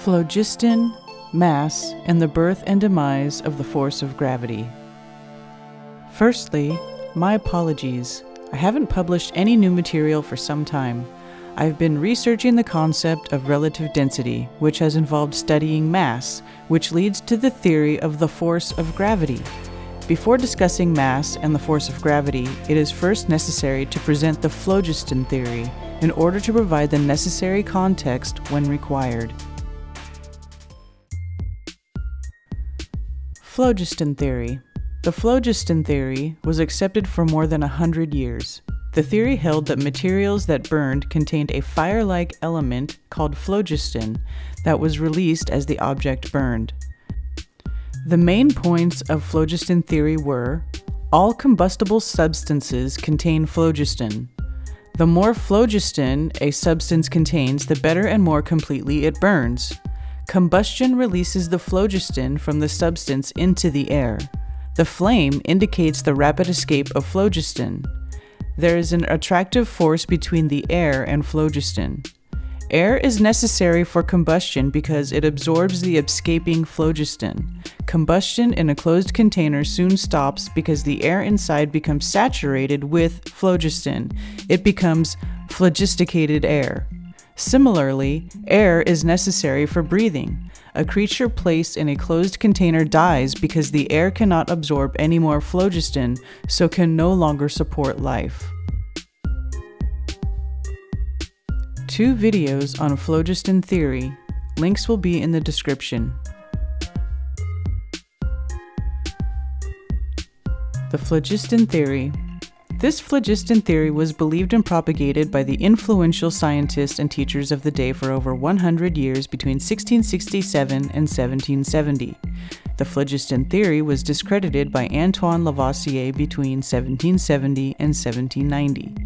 Phlogiston, mass, and the birth and demise of the force of gravity. Firstly, my apologies. I haven't published any new material for some time. I've been researching the concept of relative density, which has involved studying mass, which leads to the theory of the force of gravity. Before discussing mass and the force of gravity, it is first necessary to present the phlogiston theory in order to provide the necessary context when required. Phlogiston theory. The phlogiston theory was accepted for more than 100 years. The theory held that materials that burned contained a fire-like element called phlogiston that was released as the object burned. The main points of phlogiston theory were: all combustible substances contain phlogiston. The more phlogiston a substance contains, the better and more completely it burns. Combustion releases the phlogiston from the substance into the air. The flame indicates the rapid escape of phlogiston. There is an attractive force between the air and phlogiston. Air is necessary for combustion because it absorbs the escaping phlogiston. Combustion in a closed container soon stops because the air inside becomes saturated with phlogiston. It becomes phlogisticated air. Similarly, air is necessary for breathing. A creature placed in a closed container dies because the air cannot absorb any more phlogiston, so can no longer support life. 2 videos on phlogiston theory. Links will be in the description. The phlogiston theory. This phlogiston theory was believed and propagated by the influential scientists and teachers of the day for over 100 years between 1667 and 1770. The phlogiston theory was discredited by Antoine Lavoisier between 1770 and 1790.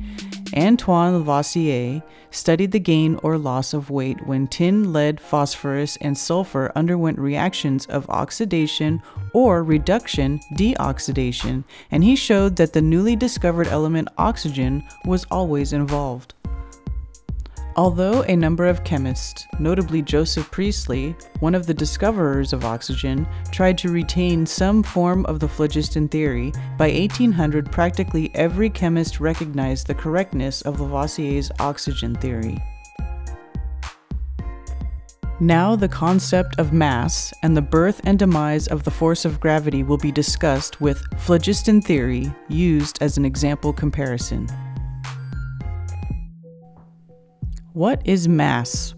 Antoine Lavoisier studied the gain or loss of weight when tin, lead, phosphorus, and sulfur underwent reactions of oxidation or reduction, deoxidation, and he showed that the newly discovered element oxygen was always involved. Although a number of chemists, notably Joseph Priestley, one of the discoverers of oxygen, tried to retain some form of the phlogiston theory, by 1800 practically every chemist recognized the correctness of Lavoisier's oxygen theory. Now the concept of mass and the birth and demise of the force of gravity will be discussed with phlogiston theory used as an example comparison. What is mass?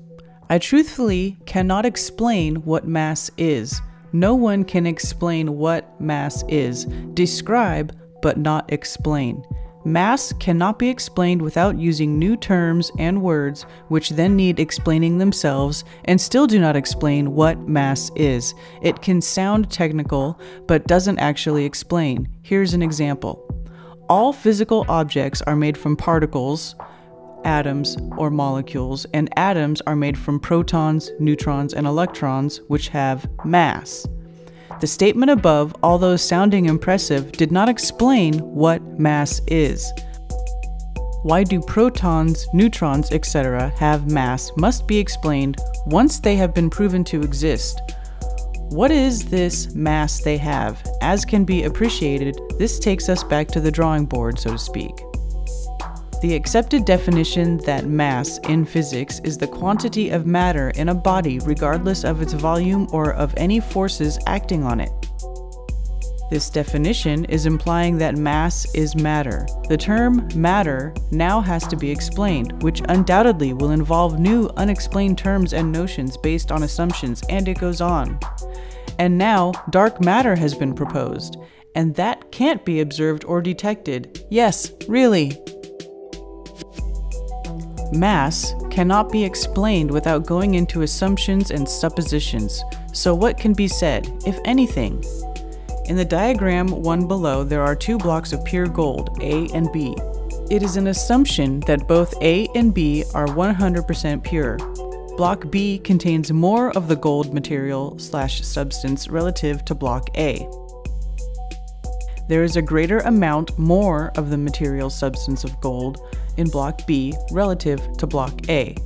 I truthfully cannot explain what mass is. No one can explain what mass is. Describe, but not explain. Mass cannot be explained without using new terms and words which then need explaining themselves and still do not explain what mass is. It can sound technical, but doesn't actually explain. Here's an example. All physical objects are made from particles, atoms, or molecules, and atoms are made from protons, neutrons, and electrons, which have mass. The statement above, although sounding impressive, did not explain what mass is. Why do protons, neutrons, etc. have mass must be explained once they have been proven to exist. What is this mass they have? As can be appreciated, this takes us back to the drawing board, so to speak. The accepted definition that mass in physics is the quantity of matter in a body regardless of its volume or of any forces acting on it. This definition is implying that mass is matter. The term matter now has to be explained, which undoubtedly will involve new unexplained terms and notions based on assumptions, and it goes on. And now dark matter has been proposed, and that can't be observed or detected. Yes, really. Mass cannot be explained without going into assumptions and suppositions. So what can be said, if anything? In the diagram 1 below, there are 2 blocks of pure gold, A and B. It is an assumption that both A and B are 100% pure. Block B contains more of the gold material/substance relative to block A. There is a greater amount more of the material substance of gold in block B relative to block A.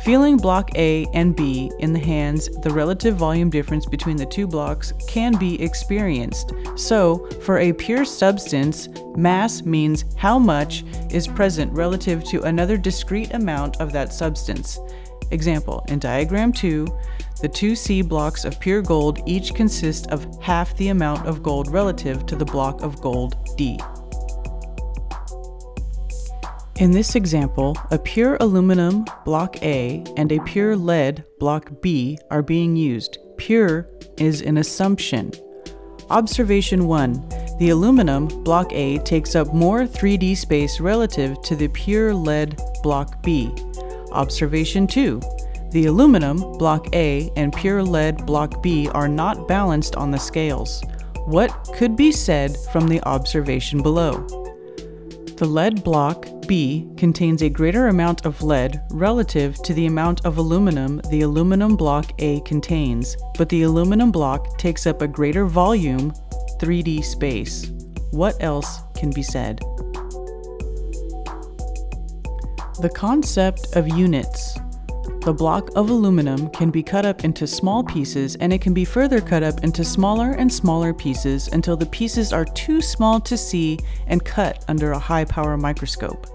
Feeling block A and B in the hands, the relative volume difference between the two blocks can be experienced. So, for a pure substance, mass means how much is present relative to another discrete amount of that substance. Example, in diagram 2, the two C blocks of pure gold each consist of half the amount of gold relative to the block of gold D. In this example, a pure aluminum block A and a pure lead block B are being used. Pure is an assumption. Observation 1. The aluminum block A takes up more 3D space relative to the pure lead block B. Observation 2. The aluminum block A and pure lead block B are not balanced on the scales. What could be said from the observation below? The lead block B contains a greater amount of lead relative to the amount of aluminum the aluminum block A contains, but the aluminum block takes up a greater volume, 3D space. What else can be said? The concept of units. The block of aluminum can be cut up into small pieces, and it can be further cut up into smaller and smaller pieces until the pieces are too small to see and cut under a high-power microscope.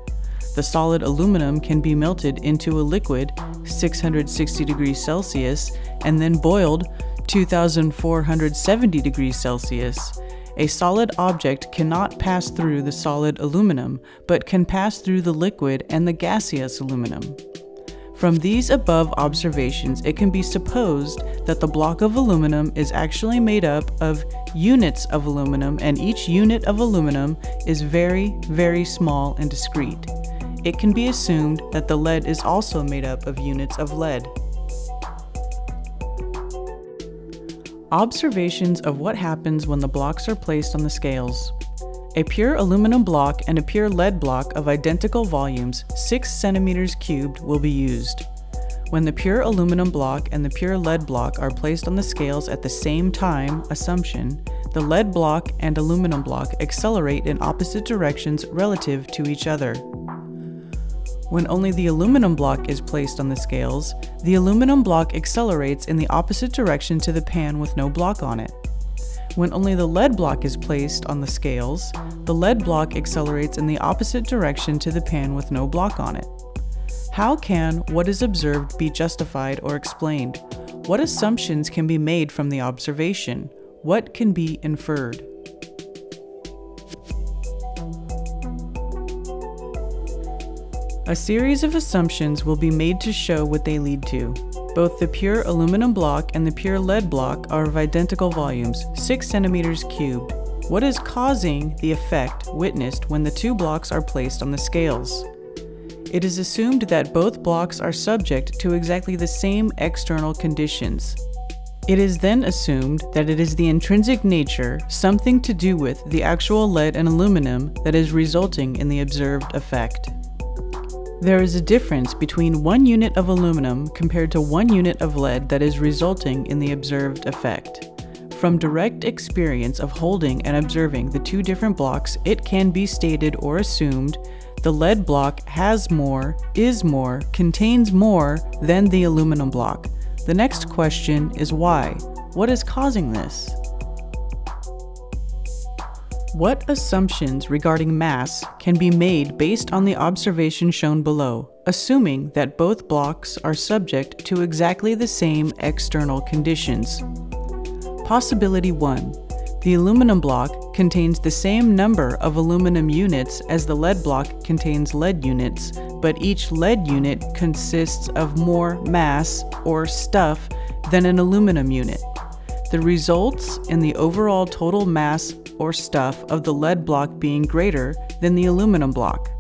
The solid aluminum can be melted into a liquid, 660 degrees Celsius, and then boiled, 2470 degrees Celsius. A solid object cannot pass through the solid aluminum, but can pass through the liquid and the gaseous aluminum. From these above observations, it can be supposed that the block of aluminum is actually made up of units of aluminum, and each unit of aluminum is very, very small and discrete. It can be assumed that the lead is also made up of units of lead. Observations of what happens when the blocks are placed on the scales. A pure aluminum block and a pure lead block of identical volumes, 6 centimeters cubed, will be used. When the pure aluminum block and the pure lead block are placed on the scales at the same time, assumption, the lead block and aluminum block accelerate in opposite directions relative to each other. When only the aluminum block is placed on the scales, the aluminum block accelerates in the opposite direction to the pan with no block on it. When only the lead block is placed on the scales, the lead block accelerates in the opposite direction to the pan with no block on it. How can what is observed be justified or explained? What assumptions can be made from the observation? What can be inferred? A series of assumptions will be made to show what they lead to. Both the pure aluminum block and the pure lead block are of identical volumes, 6 centimeters cubed. What is causing the effect witnessed when the two blocks are placed on the scales? It is assumed that both blocks are subject to exactly the same external conditions. It is then assumed that it is the intrinsic nature, something to do with the actual lead and aluminum, that is resulting in the observed effect. There is a difference between 1 unit of aluminum compared to 1 unit of lead that is resulting in the observed effect. From direct experience of holding and observing the two different blocks, it can be stated or assumed the lead block has more, is more, contains more than the aluminum block. The next question is why? What is causing this? What assumptions regarding mass can be made based on the observation shown below, assuming that both blocks are subject to exactly the same external conditions? Possibility 1. The aluminum block contains the same number of aluminum units as the lead block contains lead units, but each lead unit consists of more mass or stuff than an aluminum unit. The results in the overall total mass or stuff of the lead block being greater than the aluminum block.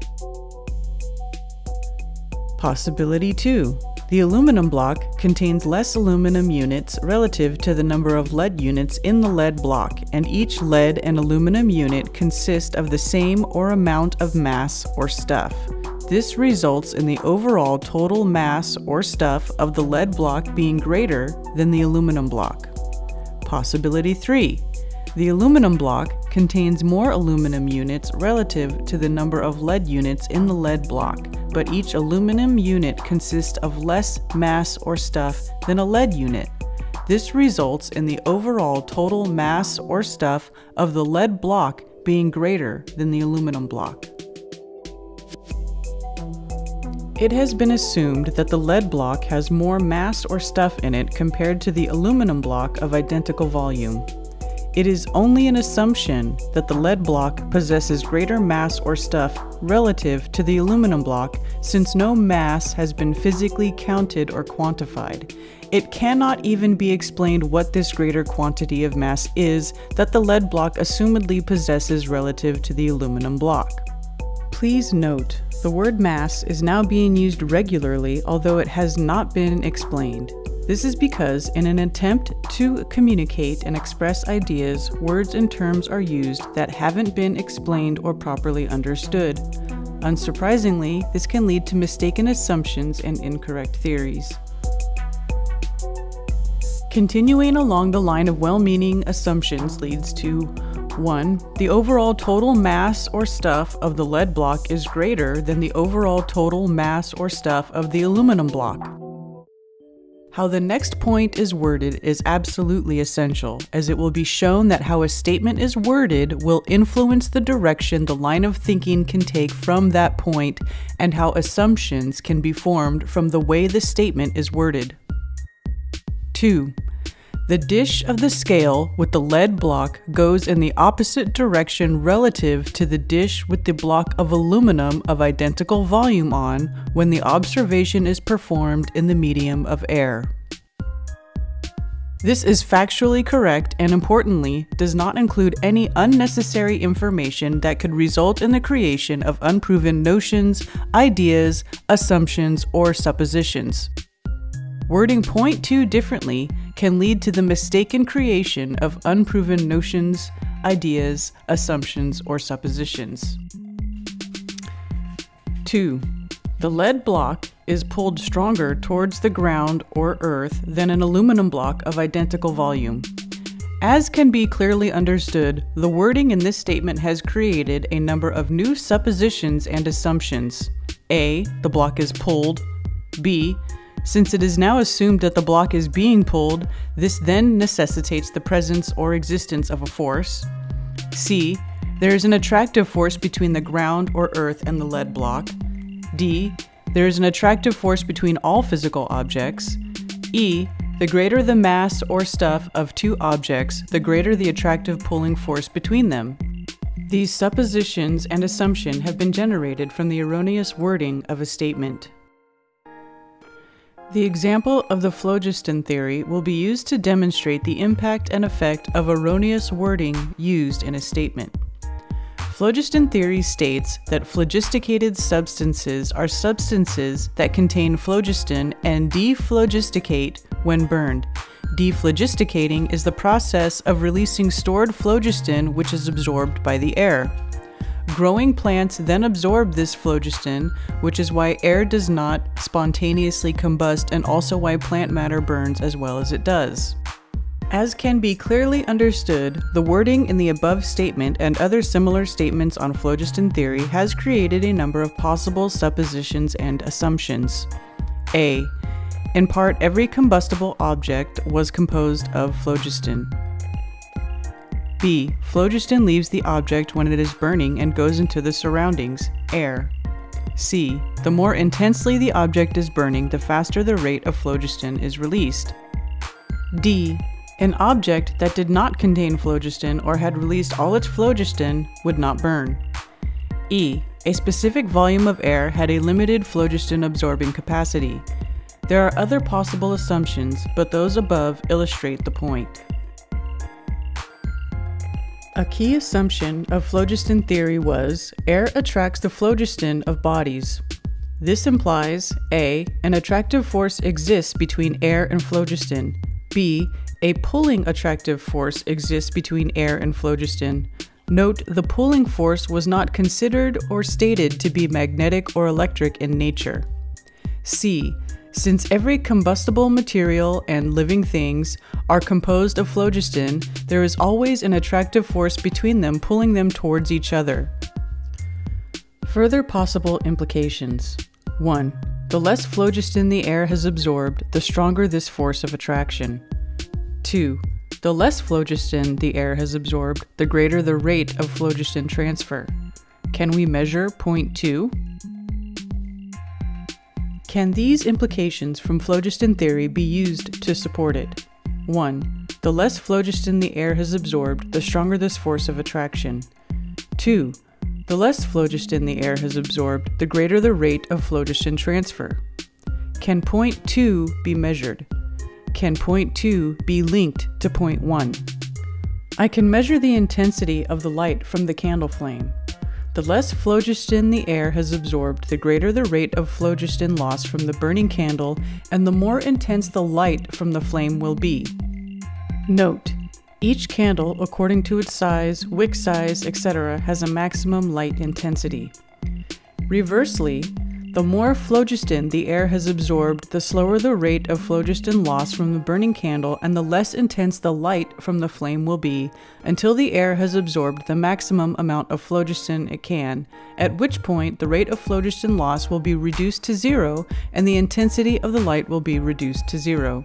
Possibility 2. The aluminum block contains less aluminum units relative to the number of lead units in the lead block, and each lead and aluminum unit consist of the same or amount of mass or stuff. This results in the overall total mass or stuff of the lead block being greater than the aluminum block. Possibility 3. The aluminum block contains more aluminum units relative to the number of lead units in the lead block, but each aluminum unit consists of less mass or stuff than a lead unit. This results in the overall total mass or stuff of the lead block being greater than the aluminum block. It has been assumed that the lead block has more mass or stuff in it compared to the aluminum block of identical volume. It is only an assumption that the lead block possesses greater mass or stuff relative to the aluminum block, since no mass has been physically counted or quantified. It cannot even be explained what this greater quantity of mass is that the lead block assumedly possesses relative to the aluminum block. Please note, the word mass is now being used regularly, although it has not been explained. This is because, in an attempt to communicate and express ideas, words and terms are used that haven't been explained or properly understood. Unsurprisingly, this can lead to mistaken assumptions and incorrect theories. Continuing along the line of well-meaning assumptions leads to 1. The overall total mass or stuff of the lead block is greater than the overall total mass or stuff of the aluminum block. How the next point is worded is absolutely essential, as it will be shown that how a statement is worded will influence the direction the line of thinking can take from that point, and how assumptions can be formed from the way the statement is worded. 2. The dish of the scale with the lead block goes in the opposite direction relative to the dish with the block of aluminum of identical volume on when the observation is performed in the medium of air. This is factually correct and, importantly, does not include any unnecessary information that could result in the creation of unproven notions, ideas, assumptions, or suppositions. Wording point 2 differently can lead to the mistaken creation of unproven notions, ideas, assumptions, or suppositions. 2. The lead block is pulled stronger towards the ground or earth than an aluminum block of identical volume. As can be clearly understood, the wording in this statement has created a number of new suppositions and assumptions. A. The block is pulled. B. Since it is now assumed that the block is being pulled, this then necessitates the presence or existence of a force. C. There is an attractive force between the ground or earth and the lead block. D. There is an attractive force between all physical objects. E. The greater the mass or stuff of two objects, the greater the attractive pulling force between them. These suppositions and assumptions have been generated from the erroneous wording of a statement. The example of the phlogiston theory will be used to demonstrate the impact and effect of erroneous wording used in a statement. Phlogiston theory states that phlogisticated substances are substances that contain phlogiston and dephlogisticate when burned. Dephlogisticating is the process of releasing stored phlogiston which is absorbed by the air. Growing plants then absorb this phlogiston, which is why air does not spontaneously combust and also why plant matter burns as well as it does. As can be clearly understood, the wording in the above statement and other similar statements on phlogiston theory has created a number of possible suppositions and assumptions. A. In part, every combustible object was composed of phlogiston. B. Phlogiston leaves the object when it is burning and goes into the surroundings, air. C. The more intensely the object is burning, the faster the rate of phlogiston is released. D. An object that did not contain phlogiston or had released all its phlogiston would not burn. E. A specific volume of air had a limited phlogiston absorbing capacity. There are other possible assumptions, but those above illustrate the point. A key assumption of phlogiston theory was air attracts the phlogiston of bodies. This implies A. An attractive force exists between air and phlogiston. B. A pulling attractive force exists between air and phlogiston. Note, the pulling force was not considered or stated to be magnetic or electric in nature. C. Since every combustible material and living things are composed of phlogiston, there is always an attractive force between them pulling them towards each other. Further possible implications. 1. The less phlogiston the air has absorbed, the stronger this force of attraction. 2. The less phlogiston the air has absorbed, the greater the rate of phlogiston transfer. Can we measure point 2? Can these implications from phlogiston theory be used to support it? 1. The less phlogiston the air has absorbed, the stronger this force of attraction. 2. The less phlogiston the air has absorbed, the greater the rate of phlogiston transfer. Can point 2 be measured? Can point 2 be linked to point 1? I can measure the intensity of the light from the candle flame. The less phlogiston the air has absorbed, the greater the rate of phlogiston loss from the burning candle, and the more intense the light from the flame will be. Note: each candle, according to its size, wick size, etc., has a maximum light intensity. Reversely, the more phlogiston the air has absorbed, the slower the rate of phlogiston loss from the burning candle and the less intense the light from the flame will be until the air has absorbed the maximum amount of phlogiston it can, at which point the rate of phlogiston loss will be reduced to 0 and the intensity of the light will be reduced to 0.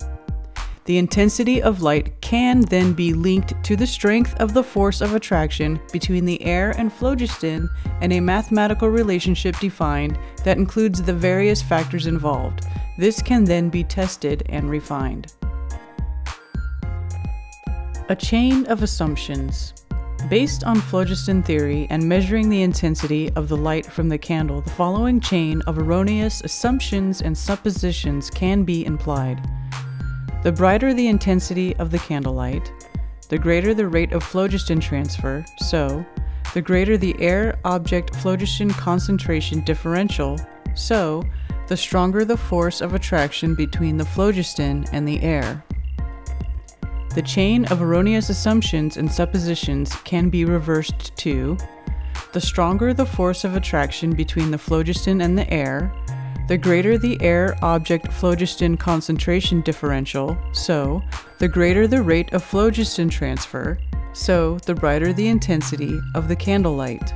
The intensity of light can then be linked to the strength of the force of attraction between the air and phlogiston and a mathematical relationship defined that includes the various factors involved. This can then be tested and refined. A chain of assumptions. Based on phlogiston theory and measuring the intensity of the light from the candle, the following chain of erroneous assumptions and suppositions can be implied. The brighter the intensity of the candlelight, the greater the rate of phlogiston transfer, so the greater the air-object phlogiston concentration differential, so the stronger the force of attraction between the phlogiston and the air. The chain of erroneous assumptions and suppositions can be reversed to: the stronger the force of attraction between the phlogiston and the air, the greater the air-object phlogiston concentration differential, so the greater the rate of phlogiston transfer, so the brighter the intensity of the candlelight.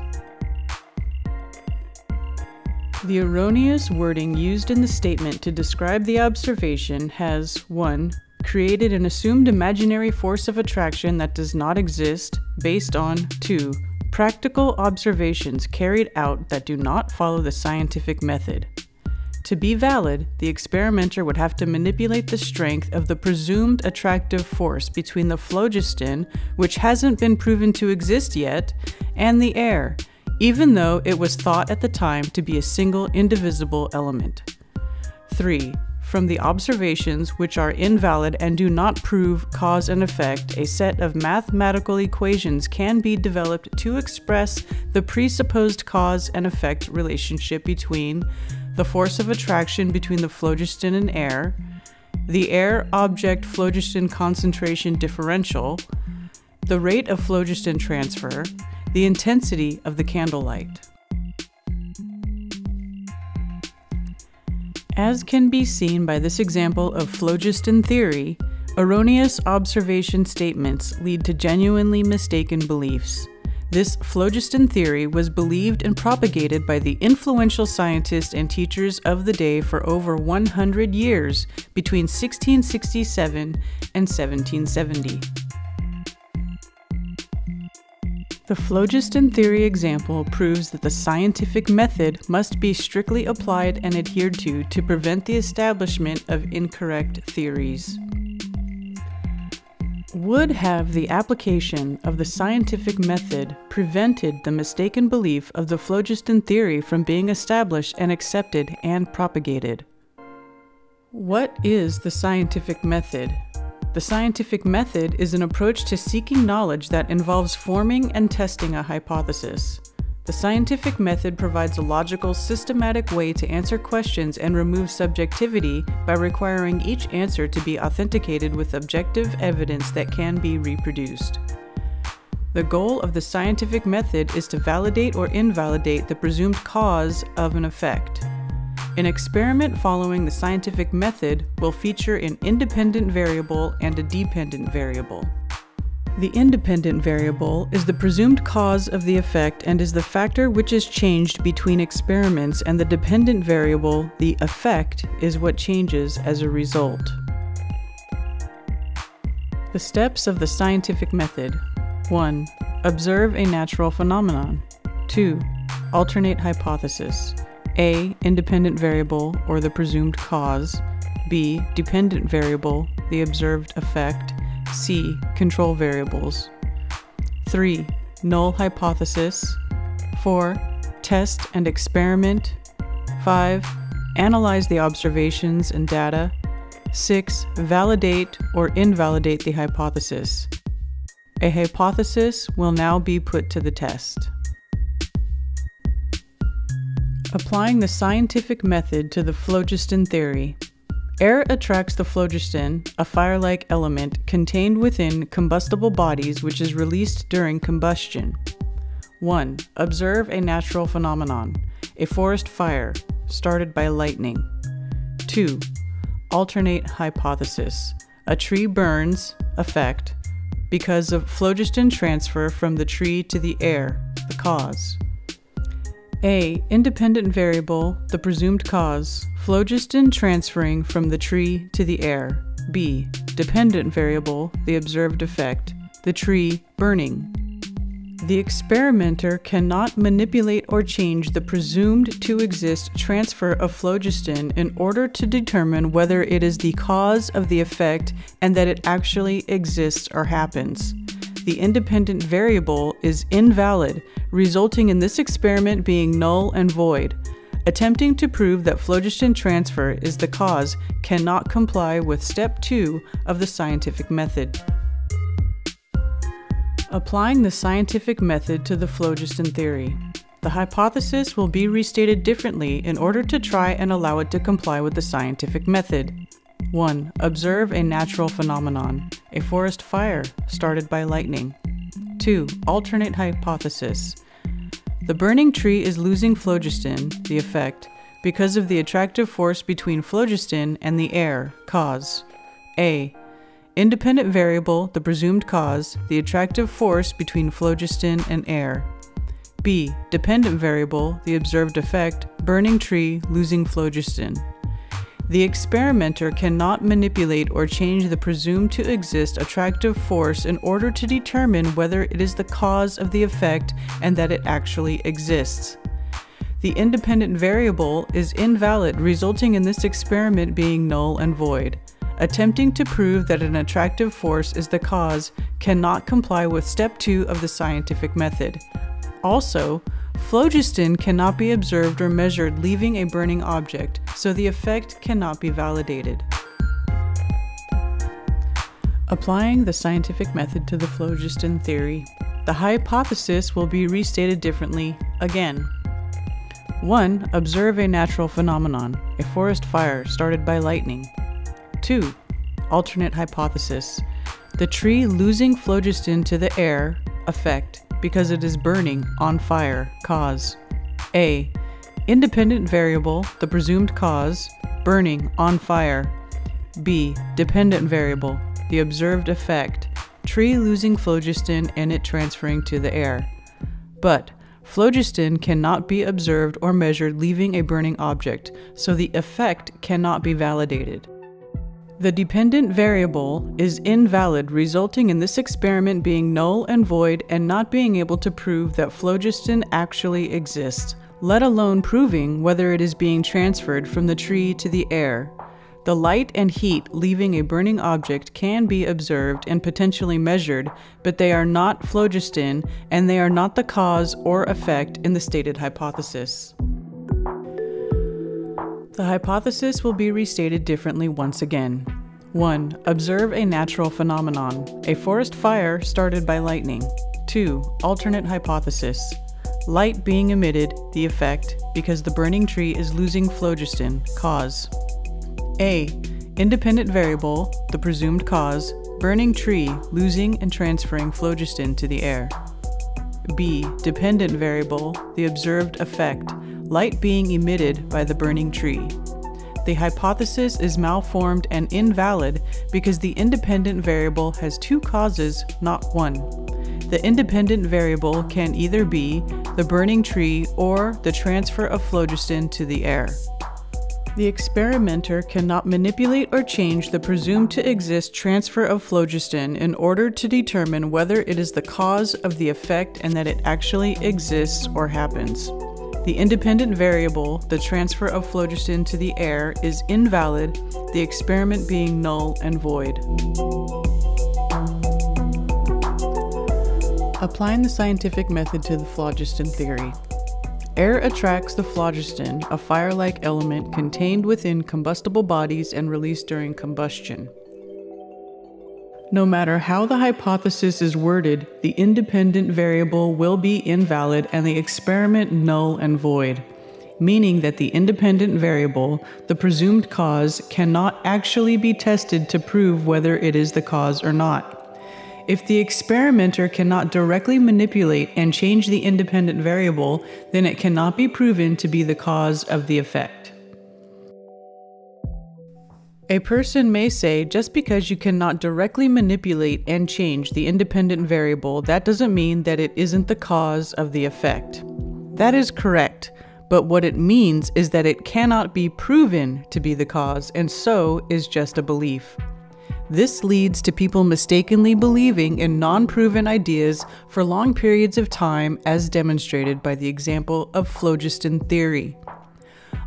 The erroneous wording used in the statement to describe the observation has 1. Created an assumed imaginary force of attraction that does not exist based on 2. Practical observations carried out that do not follow the scientific method. To be valid, the experimenter would have to manipulate the strength of the presumed attractive force between the phlogiston, which hasn't been proven to exist yet, and the air, even though it was thought at the time to be a single indivisible element. 3. From the observations which are invalid and do not prove cause and effect, a set of mathematical equations can be developed to express the presupposed cause and effect relationship between the force of attraction between the phlogiston and air, the air-object phlogiston concentration differential, the rate of phlogiston transfer, the intensity of the candlelight. As can be seen by this example of phlogiston theory, erroneous observation statements lead to genuinely mistaken beliefs. This phlogiston theory was believed and propagated by the influential scientists and teachers of the day for over 100 years, between 1667 and 1770. The phlogiston theory example proves that the scientific method must be strictly applied and adhered to prevent the establishment of incorrect theories. Would have the application of the scientific method prevented the mistaken belief of the phlogiston theory from being established and accepted and propagated? What is the scientific method? The scientific method is an approach to seeking knowledge that involves forming and testing a hypothesis. The scientific method provides a logical, systematic way to answer questions and remove subjectivity by requiring each answer to be authenticated with objective evidence that can be reproduced. The goal of the scientific method is to validate or invalidate the presumed cause of an effect. An experiment following the scientific method will feature an independent variable and a dependent variable. The independent variable is the presumed cause of the effect and is the factor which is changed between experiments, and the dependent variable, the effect, is what changes as a result. The steps of the scientific method. 1. Observe a natural phenomenon. 2. Alternate hypothesis. A. Independent variable, or the presumed cause. B. Dependent variable, the observed effect. C. Control variables. 3. Null hypothesis. 4. Test and experiment. 5. Analyze the observations and data. 6. Validate or invalidate the hypothesis. A hypothesis will now be put to the test. Applying the scientific method to the phlogiston theory. Air attracts the phlogiston, a fire-like element contained within combustible bodies which is released during combustion. 1. Observe a natural phenomenon, a forest fire started by lightning. 2. Alternate hypothesis. A tree burns, effect, because of phlogiston transfer from the tree to the air, the cause. A. Independent variable, the presumed cause, phlogiston transferring from the tree to the air. B. Dependent variable, the observed effect, the tree burning. The experimenter cannot manipulate or change the presumed to exist transfer of phlogiston in order to determine whether it is the cause of the effect and that it actually exists or happens. The independent variable is invalid, resulting in this experiment being null and void. Attempting to prove that phlogiston transfer is the cause cannot comply with step 2 of the scientific method. Applying the scientific method to the phlogiston theory. The hypothesis will be restated differently in order to try and allow it to comply with the scientific method. 1. Observe a natural phenomenon, a forest fire started by lightning. 2. Alternate hypothesis. The burning tree is losing phlogiston, the effect, because of the attractive force between phlogiston and the air, cause. A. Independent variable, the presumed cause, the attractive force between phlogiston and air. B. Dependent variable, the observed effect, burning tree, losing phlogiston. The experimenter cannot manipulate or change the presumed to exist attractive force in order to determine whether it is the cause of the effect and that it actually exists. The independent variable is invalid, resulting in this experiment being null and void. Attempting to prove that an attractive force is the cause cannot comply with step 2 of the scientific method. Also, phlogiston cannot be observed or measured leaving a burning object, so the effect cannot be validated. Applying the scientific method to the phlogiston theory. The hypothesis will be restated differently again. 1. Observe a natural phenomenon, a forest fire started by lightning. 2. Alternate hypothesis. The tree losing phlogiston to the air, effect, because it is burning, on fire, cause. A. Independent variable, the presumed cause, burning, on fire. B. Dependent variable, the observed effect, tree losing phlogiston and it transferring to the air. But phlogiston cannot be observed or measured leaving a burning object, so the effect cannot be validated. The dependent variable is invalid, resulting in this experiment being null and void and not being able to prove that phlogiston actually exists, let alone proving whether it is being transferred from the tree to the air. The light and heat leaving a burning object can be observed and potentially measured, but they are not phlogiston and they are not the cause or effect in the stated hypothesis. The hypothesis will be restated differently once again. 1. Observe a natural phenomenon, a forest fire started by lightning. 2. Alternate hypothesis. Light being emitted, the effect, because the burning tree is losing phlogiston, cause. A. Independent variable, the presumed cause, burning tree, losing and transferring phlogiston to the air. B. Dependent variable, the observed effect, light being emitted by the burning tree. the hypothesis is malformed and invalid because the independent variable has two causes, not one. The independent variable can either be the burning tree or the transfer of phlogiston to the air. The experimenter cannot manipulate or change the presumed to exist transfer of phlogiston in order to determine whether it is the cause of the effect and that it actually exists or happens. The independent variable, the transfer of phlogiston to the air, is invalid, the experiment being null and void. Applying the scientific method to the phlogiston theory. Air attracts the phlogiston, a fire-like element contained within combustible bodies and released during combustion. No matter how the hypothesis is worded, the independent variable will be invalid and the experiment null and void, meaning that the independent variable, the presumed cause, cannot actually be tested to prove whether it is the cause or not. If the experimenter cannot directly manipulate and change the independent variable, then it cannot be proven to be the cause of the effect. A person may say, just because you cannot directly manipulate and change the independent variable, that doesn't mean that it isn't the cause of the effect. That is correct, but what it means is that it cannot be proven to be the cause, and so is just a belief. This leads to people mistakenly believing in non-proven ideas for long periods of time, as demonstrated by the example of phlogiston theory.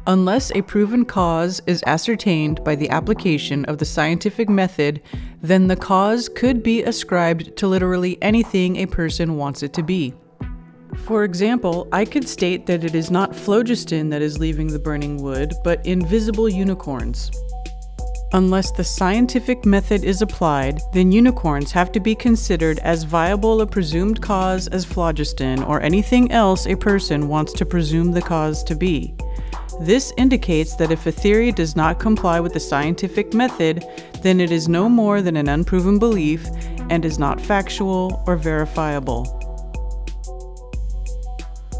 Unless a proven cause is ascertained by the application of the scientific method, then the cause could be ascribed to literally anything a person wants it to be. For example, I could state that it is not phlogiston that is leaving the burning wood, but invisible unicorns. Unless the scientific method is applied, then unicorns have to be considered as viable a presumed cause as phlogiston or anything else a person wants to presume the cause to be. This indicates that if a theory does not comply with the scientific method, then it is no more than an unproven belief and is not factual or verifiable.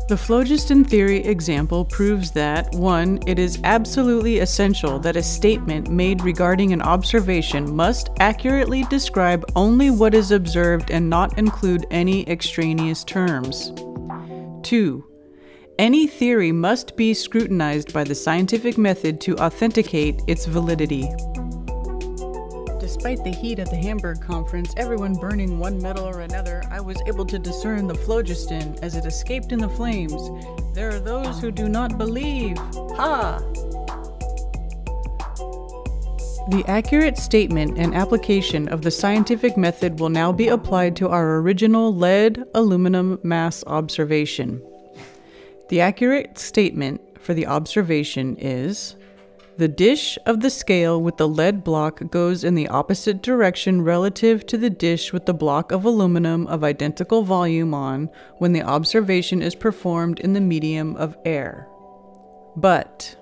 The phlogiston theory example proves that 1. It is absolutely essential that a statement made regarding an observation must accurately describe only what is observed and not include any extraneous terms. 2. Any theory must be scrutinized by the scientific method to authenticate its validity. Despite the heat at the Hamburg conference, everyone burning one metal or another, I was able to discern the phlogiston as it escaped in the flames. There are those who do not believe. Ha! The accurate statement and application of the scientific method will now be applied to our original lead-aluminum mass observation. The accurate statement for the observation is: the dish of the scale with the lead block goes in the opposite direction relative to the dish with the block of aluminum of identical volume on when the observation is performed in the medium of air. But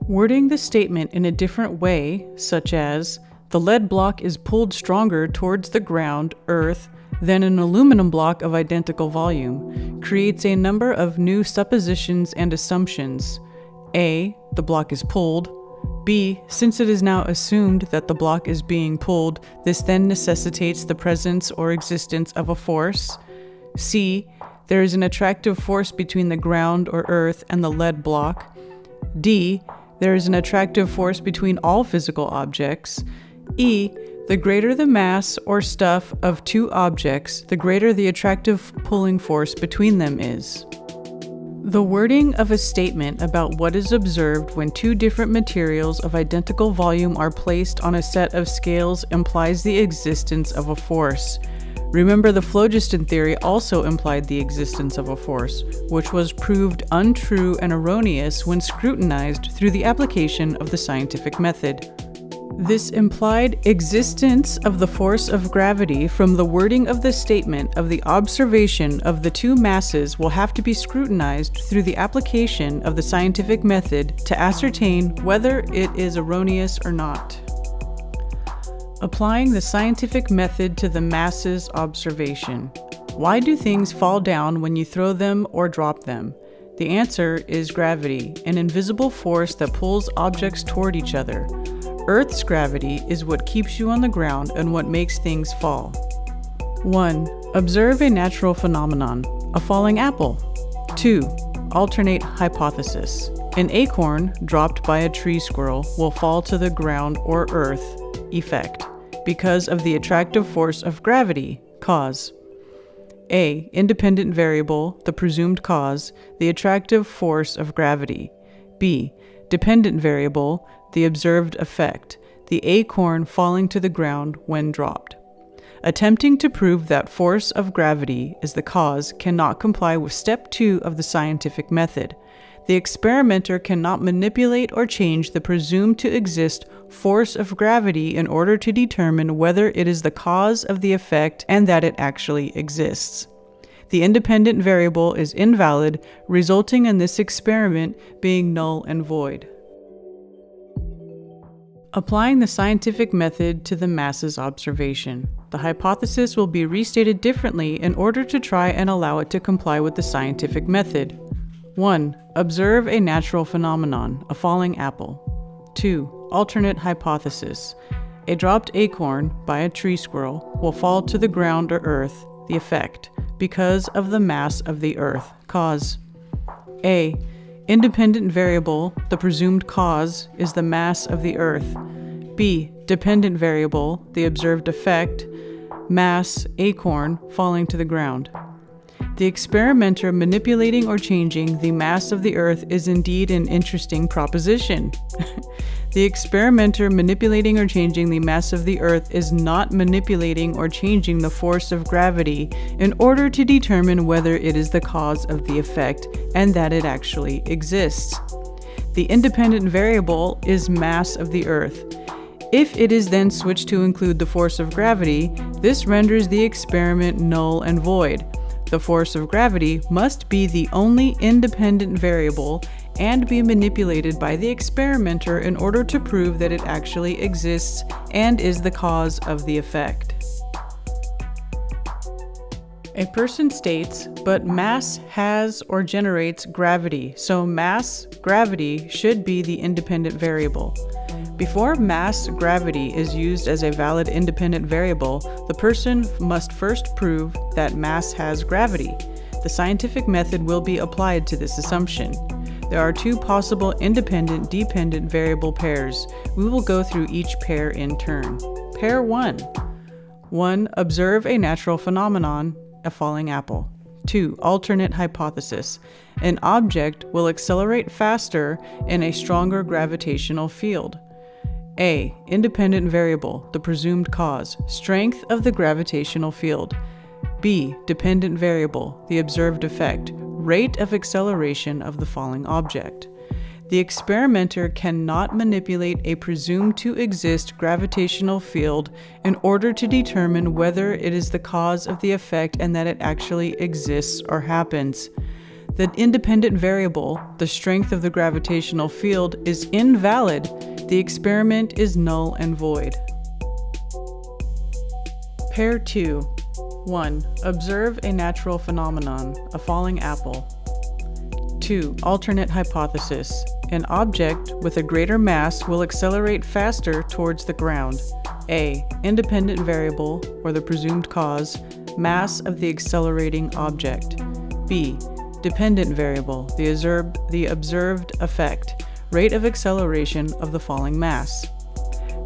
wording the statement in a different way, such as, the lead block is pulled stronger towards the ground, earth, than an aluminum block of identical volume, creates a number of new suppositions and assumptions. A. The block is pulled. B. Since it is now assumed that the block is being pulled, this then necessitates the presence or existence of a force. C. There is an attractive force between the ground or earth and the lead block. D. There is an attractive force between all physical objects. E. The greater the mass or stuff of two objects, the greater the attractive pulling force between them is. The wording of a statement about what is observed when two different materials of identical volume are placed on a set of scales implies the existence of a force. Remember, the phlogiston theory also implied the existence of a force, which was proved untrue and erroneous when scrutinized through the application of the scientific method. This implied existence of the force of gravity from the wording of the statement of the observation of the two masses will have to be scrutinized through the application of the scientific method to ascertain whether it is erroneous or not. Applying the scientific method to the masses observation. Why do things fall down when you throw them or drop them? The answer is gravity, an invisible force that pulls objects toward each other. Earth's gravity is what keeps you on the ground and what makes things fall. 1. Observe a natural phenomenon, a falling apple. 2. Alternate hypothesis. An acorn dropped by a tree squirrel will fall to the ground or earth, effect, because of the attractive force of gravity, cause. A. Independent variable, the presumed cause, the attractive force of gravity. B. Dependent variable, the observed effect, the acorn falling to the ground when dropped. Attempting to prove that force of gravity is the cause cannot comply with step 2 of the scientific method. The experimenter cannot manipulate or change the presumed to exist force of gravity in order to determine whether it is the cause of the effect and that it actually exists. The independent variable is invalid, resulting in this experiment being null and void. Applying the scientific method to the mass's observation. The hypothesis will be restated differently in order to try and allow it to comply with the scientific method. 1. Observe a natural phenomenon, a falling apple. 2. Alternate hypothesis. A dropped acorn by a tree squirrel will fall to the ground or earth, the effect, because of the mass of the earth, cause. A. Independent variable, the presumed cause, is the mass of the earth. B. Dependent variable, the observed effect, mass, acorn, falling to the ground. The experimenter manipulating or changing the mass of the earth is indeed an interesting proposition. The experimenter manipulating or changing the mass of the earth is not manipulating or changing the force of gravity in order to determine whether it is the cause of the effect and that it actually exists. The independent variable is mass of the earth. If it is then switched to include the force of gravity, this renders the experiment null and void. The force of gravity must be the only independent variable and be manipulated by the experimenter in order to prove that it actually exists and is the cause of the effect. A person states, but mass has or generates gravity, so mass, gravity, should be the independent variable. Before mass gravity is used as a valid independent variable, the person must first prove that mass has gravity. The scientific method will be applied to this assumption. There are two possible independent-dependent variable pairs. We will go through each pair in turn. Pair 1. 1. Observe a natural phenomenon, a falling apple. 2. Alternate hypothesis. An object will accelerate faster in a stronger gravitational field. A. Independent variable, the presumed cause, strength of the gravitational field. B. Dependent variable, the observed effect, rate of acceleration of the falling object. The experimenter cannot manipulate a presumed to exist gravitational field in order to determine whether it is the cause of the effect and that it actually exists or happens. The independent variable, the strength of the gravitational field, is invalid. The experiment is null and void. Pair 2. 1. Observe a natural phenomenon, a falling apple. 2. Alternate hypothesis. An object with a greater mass will accelerate faster towards the ground. A. Independent variable, or the presumed cause, mass of the accelerating object. B. Dependent variable, the observed effect, rate of acceleration of the falling mass.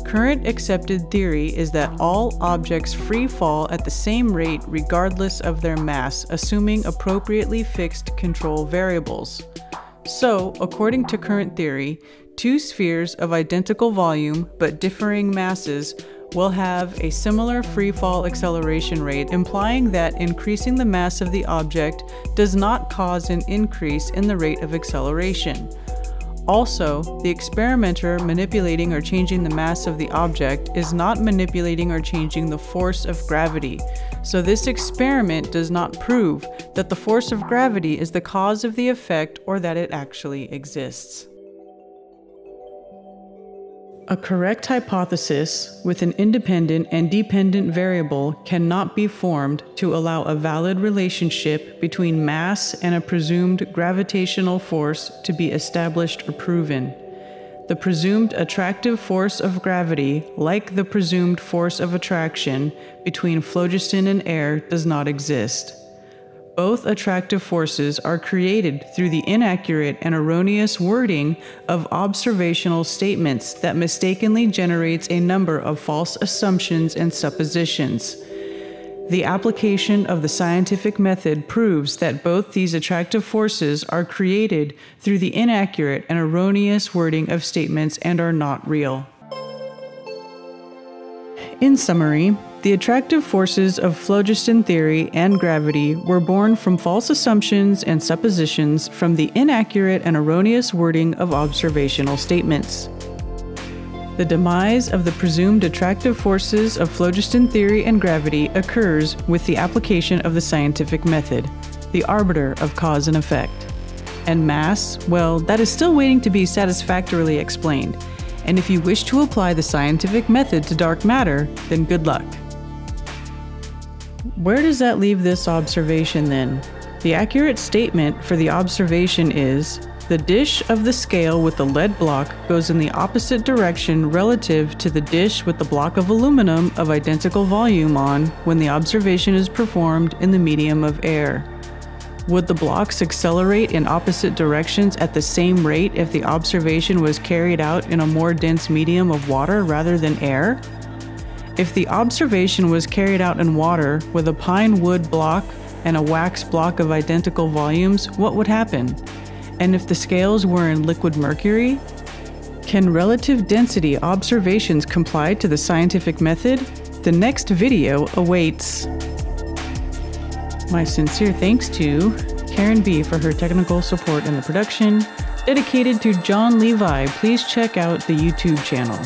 Current accepted theory is that all objects free fall at the same rate regardless of their mass, assuming appropriately fixed control variables. So, according to current theory, two spheres of identical volume but differing masses will have a similar free-fall acceleration rate, implying that increasing the mass of the object does not cause an increase in the rate of acceleration. Also, the experimenter manipulating or changing the mass of the object is not manipulating or changing the force of gravity, so this experiment does not prove that the force of gravity is the cause of the effect or that it actually exists. A correct hypothesis with an independent and dependent variable cannot be formed to allow a valid relationship between mass and a presumed gravitational force to be established or proven. The presumed attractive force of gravity, like the presumed force of attraction between phlogiston and air, does not exist. Both attractive forces are created through the inaccurate and erroneous wording of observational statements that mistakenly generates a number of false assumptions and suppositions. The application of the scientific method proves that both these attractive forces are created through the inaccurate and erroneous wording of statements and are not real. In summary, the attractive forces of phlogiston theory and gravity were born from false assumptions and suppositions from the inaccurate and erroneous wording of observational statements. The demise of the presumed attractive forces of phlogiston theory and gravity occurs with the application of the scientific method, the arbiter of cause and effect. And mass, well, that is still waiting to be satisfactorily explained. And if you wish to apply the scientific method to dark matter, then good luck. Where does that leave this observation then? The accurate statement for the observation is, the dish of the scale with the lead block goes in the opposite direction relative to the dish with the block of aluminum of identical volume on when the observation is performed in the medium of air. Would the blocks accelerate in opposite directions at the same rate if the observation was carried out in a more dense medium of water rather than air? If the observation was carried out in water with a pine wood block and a wax block of identical volumes, what would happen? And if the scales were in liquid mercury? Can relative density observations comply to the scientific method? The next video awaits. My sincere thanks to Karen B. for her technical support in the production. Dedicated to John Levi, please check out the YouTube channel.